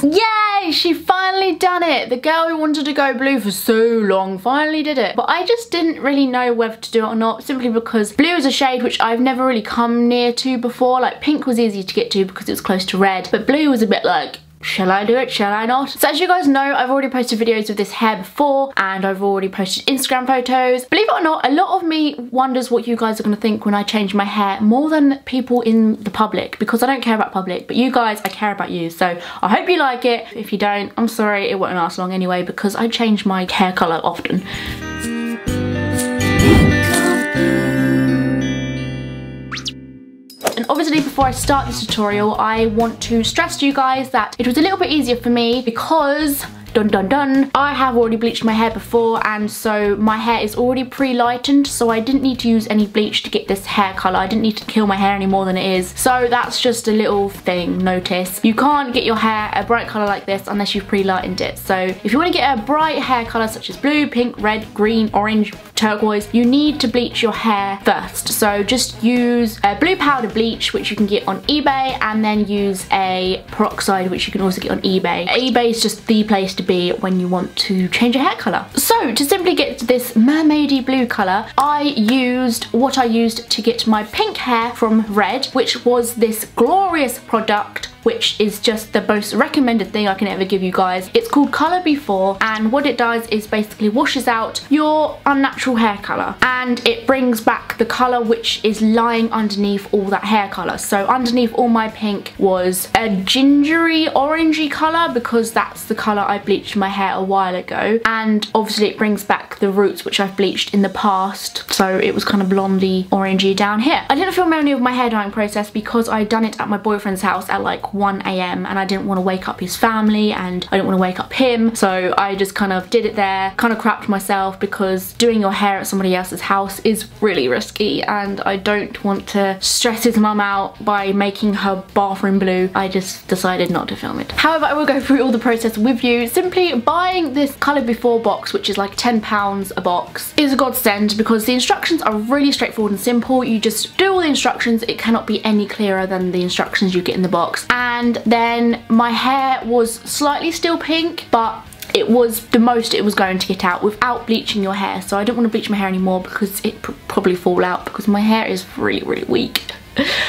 Yay! She finally done it. The girl who wanted to go blue for so long finally did it. But I just didn't really know whether to do it or not, simply because blue is a shade which I've never really come near to before. Like pink was easy to get to because it was close to red, but blue was a bit like, shall I do it? Shall I not? So as you guys know, I've already posted videos of this hair before, and I've already posted Instagram photos. Believe it or not, a lot of me wonders what you guys are going to think when I change my hair more than people in the public, because I don't care about public, but you guys, I care about you. So I hope you like it. If you don't, I'm sorry, it won't last long anyway, because I change my hair colour often. And obviously before I start this tutorial, I want to stress to you guys that it was a little bit easier for me because dun dun dun, I have already bleached my hair before, and so my hair is already pre-lightened, so I didn't need to use any bleach to get this hair colour. I didn't need to kill my hair any more than it is. So that's just a little thing, notice. You can't get your hair a bright colour like this unless you've pre-lightened it. So if you want to get a bright hair colour such as blue, pink, red, green, orange, turquoise, you need to bleach your hair first. So just use a blue powder bleach, which you can get on eBay, and then use a peroxide, which you can also get on eBay. eBay is just the place to be when you want to change your hair colour. So to simply get this mermaidy blue colour, I used what I used to get my pink hair from red, which was this glorious product, which is just the most recommended thing I can ever give you guys. It's called Colour Before, and what it does is basically washes out your unnatural hair colour, and it brings back the colour which is lying underneath all that hair colour. So underneath all my pink was a gingery orangey colour, because that's the colour I bleached my hair a while ago, and obviously it brings back the roots which I've bleached in the past, so it was kind of blondie orangey down here. I didn't film any of my hair dyeing process because I'd done it at my boyfriend's house at like 1 AM, and I didn't want to wake up his family and I didn't want to wake up him, so I just kind of did it there, kind of crapped myself, because doing your hair at somebody else's house is really risky, and I don't want to stress his mum out by making her bathroom blue. I just decided not to film it. However, I will go through all the process with you. Simply buying this Colour Before box, which is like £10 a box, is a godsend, because the instructions are really straightforward and simple. You just do all the instructions. It cannot be any clearer than the instructions you get in the box. And then my hair was slightly still pink, but it was the most it was going to get out without bleaching your hair. So I don't want to bleach my hair anymore because it probably fall out, because my hair is really weak.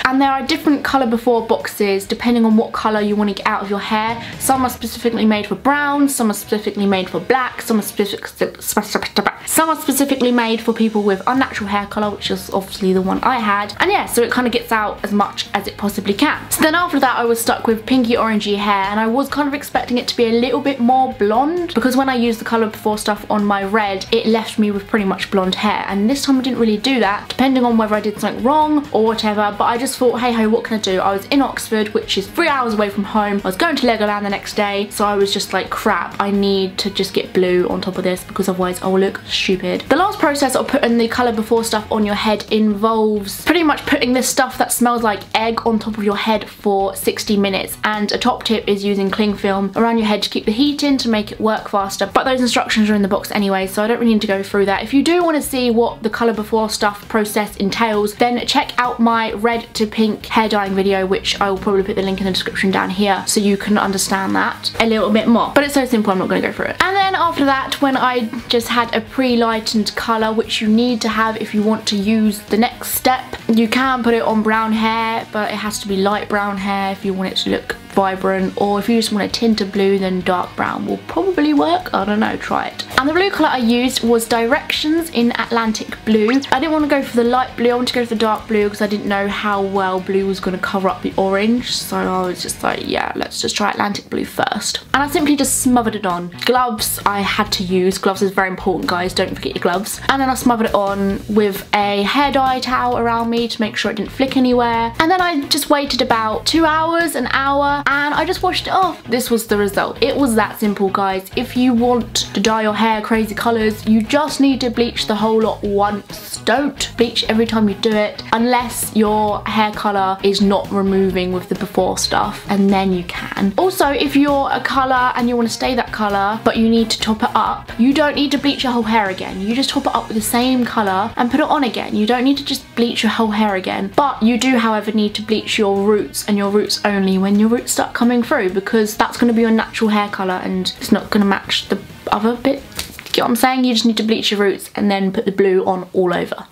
And there are different Colour Before boxes depending on what colour you want to get out of your hair. Some are specifically made for brown, some are specifically made for black, some are specifically made for people with unnatural hair colour, which is obviously the one I had. And yeah, so it kind of gets out as much as it possibly can. So then after that I was stuck with pinky orangey hair, and I was kind of expecting it to be a little bit more blonde, because when I used the Colour Before stuff on my red, it left me with pretty much blonde hair, and this time I didn't really do that, depending on whether I did something wrong or whatever. But I just thought, hey ho, what can I do? I was in Oxford, which is 3 hours away from home. I was going to Legoland the next day, so I was just like, crap, I need to just get blue on top of this, because otherwise I will look stupid. The last process of putting the Colour Before stuff on your head involves pretty much putting this stuff that smells like egg on top of your head for 60 minutes. And a top tip is using cling film around your head to keep the heat in to make it work faster. But those instructions are in the box anyway, so I don't really need to go through that. If you do want to see what the Colour Before stuff process entails, then check out my red to pink hair dyeing video, which I will probably put the link in the description down here so you can understand that a little bit more. But it's so simple, I'm not going to go through it. And then after that, when I just had a pre-lightened colour, which you need to have if you want to use the next step, you can put it on brown hair, but it has to be light brown hair if you want it to look vibrant, or if you just want a tint of blue, then dark brown will probably work. I don't know, try it. And the blue colour I used was Directions in Atlantic Blue. I didn't want to go for the light blue, I wanted to go for the dark blue because I didn't know how well blue was going to cover up the orange, so I was just like, yeah, let's just try Atlantic Blue first. And I simply just smothered it on. Gloves I had to use. Gloves is very important, guys, don't forget your gloves. And then I smothered it on with a hair dye towel around me to make sure it didn't flick anywhere. And then I just waited about 2 hours, an hour, and I just washed it off. This was the result. It was that simple, guys. If you want to dye your hair crazy colours, you just need to bleach the whole lot once. Don't bleach every time you do it, unless your hair colour is not removing with the before stuff, and then you can. Also, if you're a colour and you want to stay that colour, but you need to top it up, you don't need to bleach your whole hair again. You just top it up with the same colour and put it on again. You don't need to just bleach your whole hair again. But you do, however, need to bleach your roots, and your roots only, when your roots start coming through, because that's going to be your natural hair colour and it's not going to match the other bit. Get what I'm saying? You just need to bleach your roots and then put the blue on all over,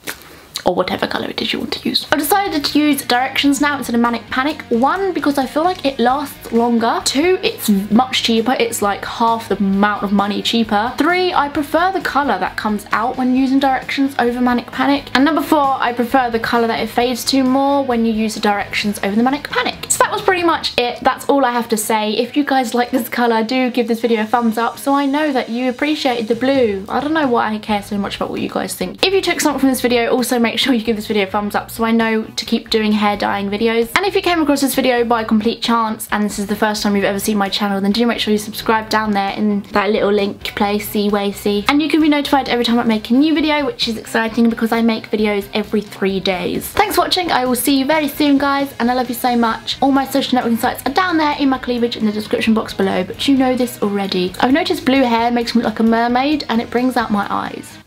or whatever colour it is you want to use. I decided to use Directions now instead of Manic Panic. 1, because I feel like it lasts longer. 2, it's much cheaper. It's like half the amount of money cheaper. 3, I prefer the colour that comes out when using Directions over Manic Panic. And number 4, I prefer the colour that it fades to more when you use the Directions over the Manic Panic. So that was pretty much it. That's all I have to say. If you guys like this colour, do give this video a thumbs up so I know that you appreciated the blue. I don't know why I care so much about what you guys think. If you took something from this video, also make sure you give this video a thumbs up so I know to keep doing hair dyeing videos. And if you came across this video by complete chance and this is the first time you've ever seen my channel, then do make sure you subscribe down there in that little link place, see. And you can be notified every time I make a new video, which is exciting because I make videos every 3 days. Thanks for watching. I will see you very soon, guys, and I love you so much. All my social networking sites are down there in my cleavage in the description box below, but you know this already. I've noticed blue hair makes me look like a mermaid and it brings out my eyes.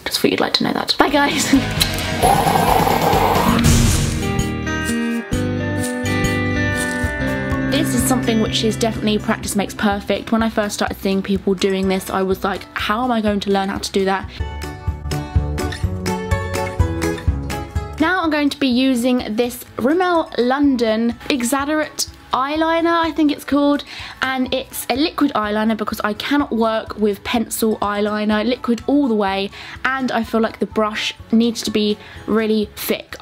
Just thought you'd like to know that. Bye, guys. This is something which is definitely practice makes perfect. When I first started seeing people doing this, I was like, how am I going to learn how to do that? Now I'm going to be using this Rimmel London Exaggerate eyeliner, I think it's called, and it's a liquid eyeliner because I cannot work with pencil eyeliner, liquid all the way, and I feel like the brush needs to be really thick.